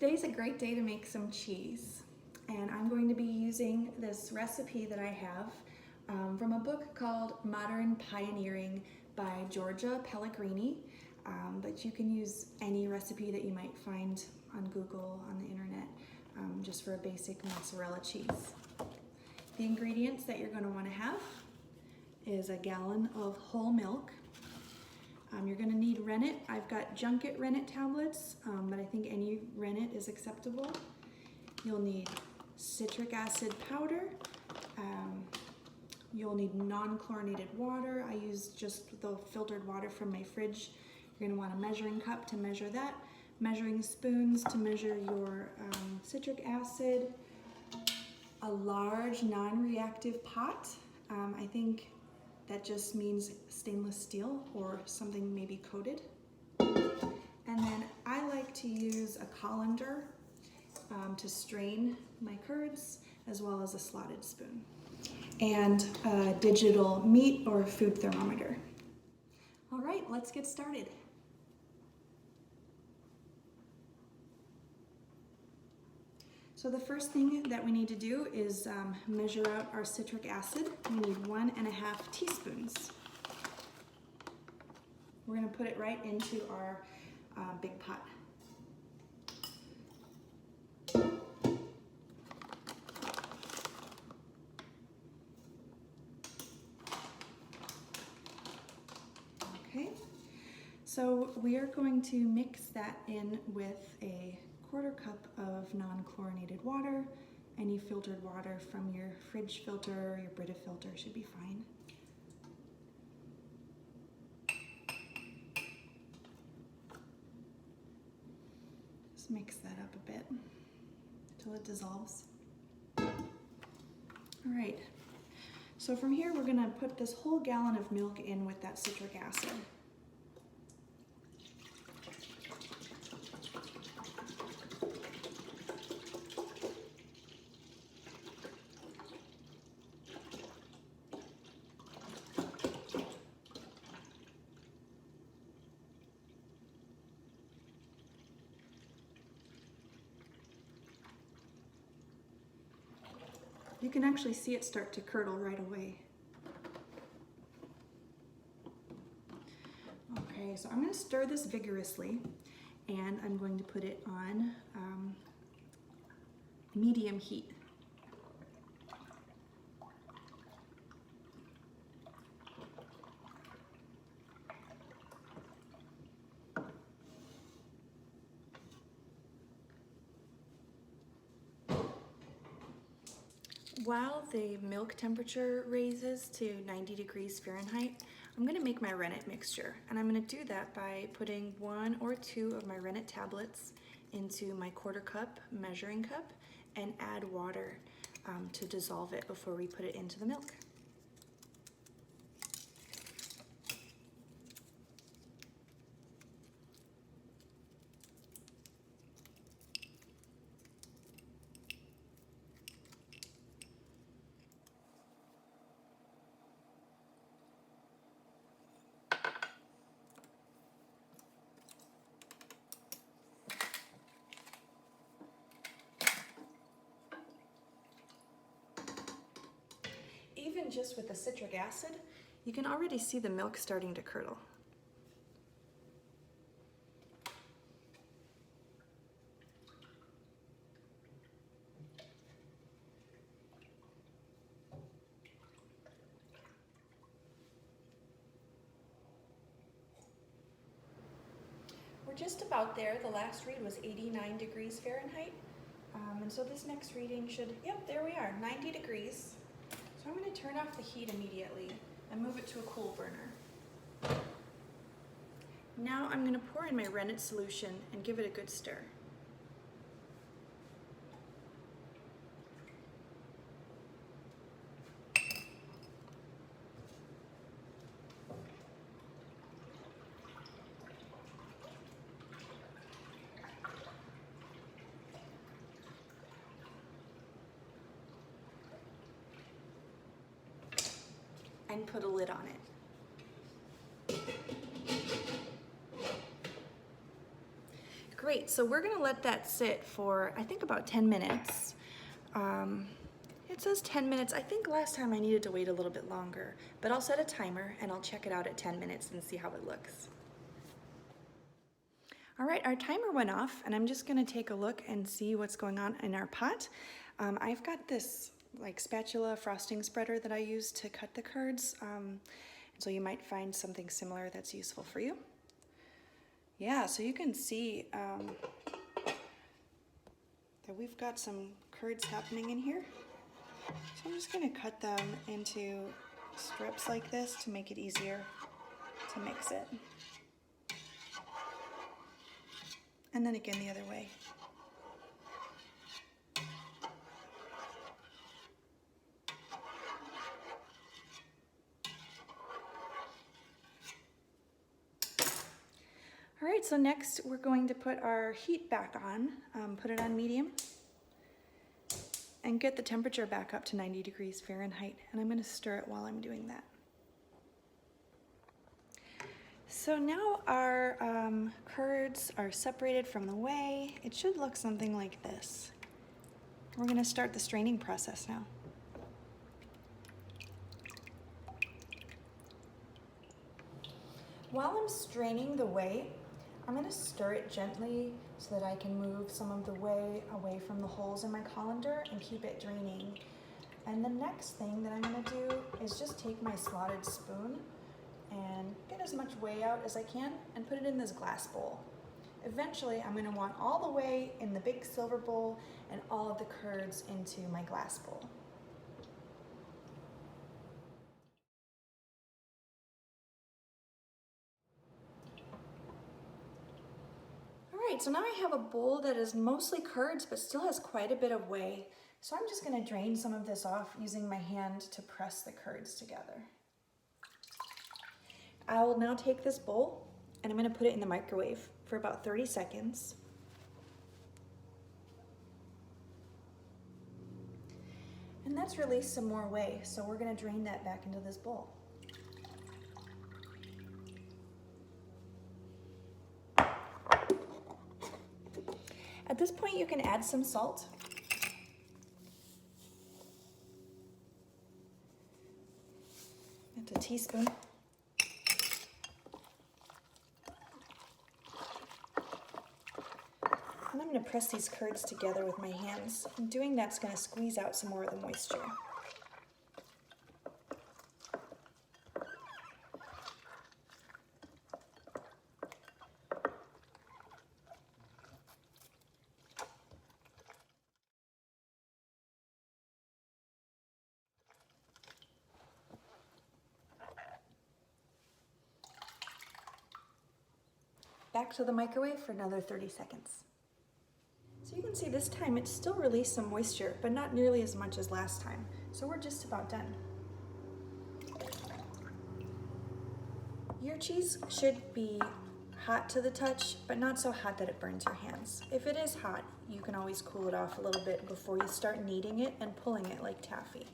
Today's a great day to make some cheese, and I'm going to be using this recipe that I have from a book called Modern Pioneering by Georgia Pellegrini, but you can use any recipe that you might find on Google, on the internet, just for a basic mozzarella cheese. The ingredients that you're going to want to have is a gallon of whole milk. You're going to need rennet. I've got junket rennet tablets, but I think any rennet is acceptable. You'll need citric acid powder. You'll need non-chlorinated water. I use just the filtered water from my fridge. You're going to want a measuring cup to measure that, measuring spoons to measure your citric acid, a large non-reactive pot. I think that just means stainless steel or something maybe coated. And then I like to use a colander to strain my curds, as well as a slotted spoon. And a digital meat or food thermometer. All right, let's get started. So the first thing that we need to do is measure out our citric acid. We need 1.5 teaspoons. We're going to put it right into our big pot. Okay, so we are going to mix that in with a 1/4 cup of non-chlorinated water. Any filtered water from your fridge filter or your Brita filter should be fine. Just mix that up a bit until it dissolves. All right, so from here we're going to put this whole gallon of milk in with that citric acid. You can actually see it start to curdle right away. Okay, so I'm going to stir this vigorously, and I'm going to put it on medium heat. While the milk temperature raises to 90 degrees Fahrenheit, I'm going to make my rennet mixture, and I'm going to do that by putting 1 or 2 of my rennet tablets into my 1/4 cup measuring cup and add water to dissolve it before we put it into the milk. Even just with the citric acid, you can already see the milk starting to curdle. We're just about there. The last read was 89 degrees Fahrenheit. And so this next reading should, yep, there we are, 90 degrees. So I'm going to turn off the heat immediately and move it to a cool burner. Now I'm going to pour in my rennet solution and give it a good stir. And put a lid on it. Great, so we're gonna let that sit for, I think, about 10 minutes. It says 10 minutes. I think last time I needed to wait a little bit longer, but I'll set a timer and I'll check it out at 10 minutes and see how it looks. All right, our timer went off and I'm just gonna take a look and see what's going on in our pot. I've got this like spatula frosting spreader that I use to cut the curds. So you might find something similar that's useful for you. Yeah, so you can see that we've got some curds happening in here. So I'm just gonna cut them into strips like this to make it easier to mix it. And then again the other way. All right, so next we're going to put our heat back on, put it on medium, and get the temperature back up to 90 degrees Fahrenheit. And I'm gonna stir it while I'm doing that. So now our curds are separated from the whey. It should look something like this. We're gonna start the straining process now. While I'm straining the whey, I'm gonna stir it gently so that I can move some of the whey away from the holes in my colander and keep it draining. And the next thing that I'm gonna do is just take my slotted spoon and get as much whey out as I can and put it in this glass bowl. Eventually, I'm gonna want all the whey in the big silver bowl and all of the curds into my glass bowl. All right, so now I have a bowl that is mostly curds but still has quite a bit of whey. So I'm just gonna drain some of this off using my hand to press the curds together. I will now take this bowl and I'm gonna put it in the microwave for about 30 seconds. And that's released some more whey, so we're gonna drain that back into this bowl. At this point, you can add some salt. That's a teaspoon. And I'm going to press these curds together with my hands. And doing that's going to squeeze out some more of the moisture. Back to the microwave for another 30 seconds. So you can see this time it still released some moisture, but not nearly as much as last time. So we're just about done. Your cheese should be hot to the touch, but not so hot that it burns your hands. If it is hot, you can always cool it off a little bit before you start kneading it and pulling it like taffy.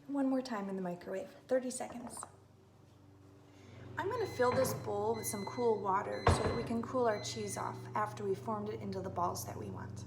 One more time in the microwave, 30 seconds. I'm going to fill this bowl with some cool water so that we can cool our cheese off after we've formed it into the balls that we want.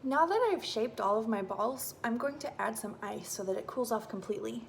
Now that I've shaped all of my balls, I'm going to add some ice so that it cools off completely.